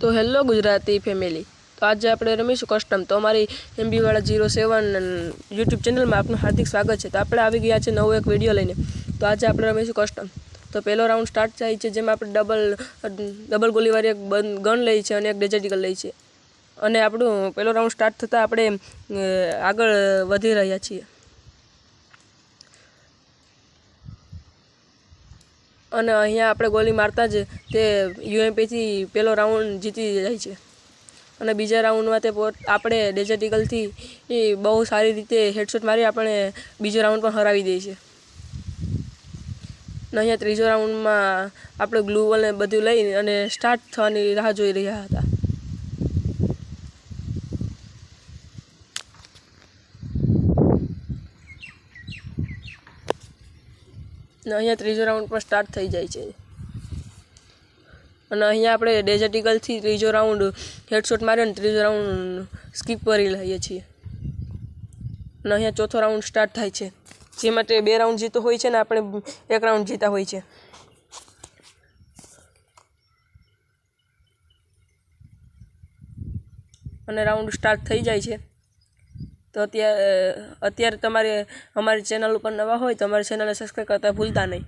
तो hello Gujarati family. तो आज આપણે રમીશું કસ્ટમ। તો અમારી MB વાળા 07 YouTube ચેનલ માં આપનું હાર્દિક સ્વાગત છે। તો આપણે આવી ગયા છે નવો એક વિડિયો લઈને। તો આજે આપણે રમીશું કસ્ટમ। તો પહેલો રાઉન્ડ સ્ટાર્ટ થાય છે, જેમાં આપણે ડબલ ગોલીવાળી એક ગન લઈ છે અને એક ડેઝર્ટિકલ લઈ છે, અને આપણું પહેલો રાઉન્ડ સ્ટાર્ટ થતા આપણે આગળ વધી રહ્યા છીએ। અને અહીંયા આપણે ગોલી મારતા જ તે UMP થી પહેલો રાઉન્ડ જીતી જાય છે, અને બીજા રાઉન્ડમાં તે આપણે ડેઝર્ટિકલથી બહુ સારી રીતે હેડશોટ મારી આપણે બીજો રાઉન્ડ પણ હરાવી દઈએ છીએ। અને અહીંયા ત્રીજો રાઉન્ડમાં આપણે ગ્લુ વોલ ને બધું લઈ અને સ્ટાર્ટ થવાની રાહ જોઈ રહ્યા હતા। અને અહીંયા ત્રીજો રાઉન્ડ પણ સ્ટાર્ટ થઈ જાય છે, અને અહીંયા આપણે ડેઝર્ટિકલથી ત્રીજો રાઉન્ડ હેડશોટ માર્યો અને ત્રીજો રાઉન્ડ સ્કીપ કરી લઈએ છીએ। અને અહીંયા ચોથો રાઉન્ડ સ્ટાર્ટ થાય છે, જેમાં તે 2 રાઉન્ડ જીતો હોય છે ને આપણે 1 રાઉન્ડ જીતા હોય છે। અને રાઉન્ડ સ્ટાર્ટ થઈ જાય છે। તો અત્યારે તમારે અમારી ચેનલ ઉપર નવા હોય તો અમારી ચેનલને સબસ્ક્રાઈબ કરતા ભૂલતા નહીં।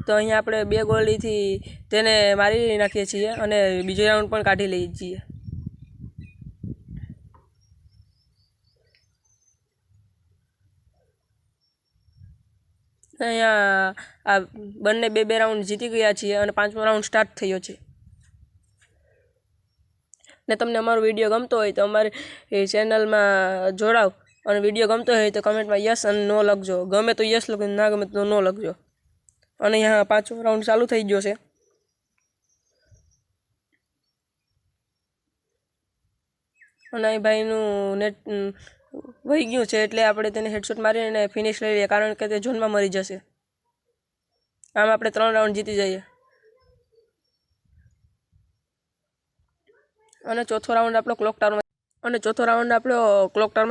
તો અહીંયા આપણે 2 ગોળીથી તેને મારી નાખીએ છીએ અને બીજો રાઉન્ડ પણ કાઢી લઈએ છીએ। અહીંયા આ બંને 2 રાઉન્ડ જીતી ગયા છીએ અને 5મો રાઉન્ડ સ્ટાર્ટ થયો છે। ને તમને અમારો વિડીયો ગમતો હોય તો અમારી ચેનલમાં જોડાવ, અને વિડીયો ગમતો હોય તો કમેન્ટમાં યસ અને નો લખજો। ગમે તો યસ લખજો, ના ગમે તો નો લખજો। અને અહીંયા 5મો રાઉન્ડ ચાલુ થઈ ગયો છે, અને અહીં ભાઈનું નેટ વહી ગયું છે, એટલે આપણે તેને હેડશોટ મારીને ફિનિશ લઈ લઈએ, કારણ કે તે ઝોનમાં મરી જશે। આમ આપણે 3 રાઉન્ડ જીતી જઈએ। અને ચોથો રાઉન્ડ આપણો ક્લોક ટાવરમાં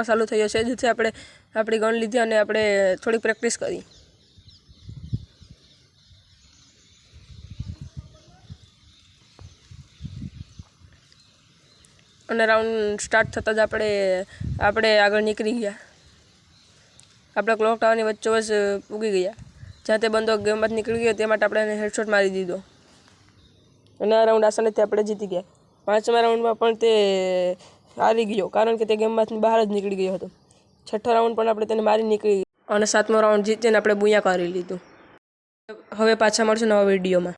ચાલુ થયો છે, જેથી આપણે આપણી ગન લીધી અને આપણે થોડી પ્રેક્ટિસ કરી। અને રાઉન્ડ સ્ટાર્ટ થતાં જ આપણે આગળ નીકળી ગયા। આપણે ક્લોક ટાવરની વચ્ચોવચ્ચ પૂગી ગયા, જ્યાં તે બંદો ગેમમાંથી નીકળી ગયો, તે માટે આપણે એને હેડશોટ મારી દીધો, અને આ રાઉન્ડ આસાનીથી આપણે જીતી ગયા। 5મા રાઉન્ડમાં પણ તે હારી ગયો, કારણ કે તે ગેમમાંથી બહાર જ નીકળી ગયો હતો। 6થો રાઉન્ડ પણ આપણે તેને મારી નીકળી ગયા, અને 7મો રાઉન્ડ જીતીને આપણે બુયા કરી લીધું। હવે પાછા મળશું નવા વિડીયોમાં।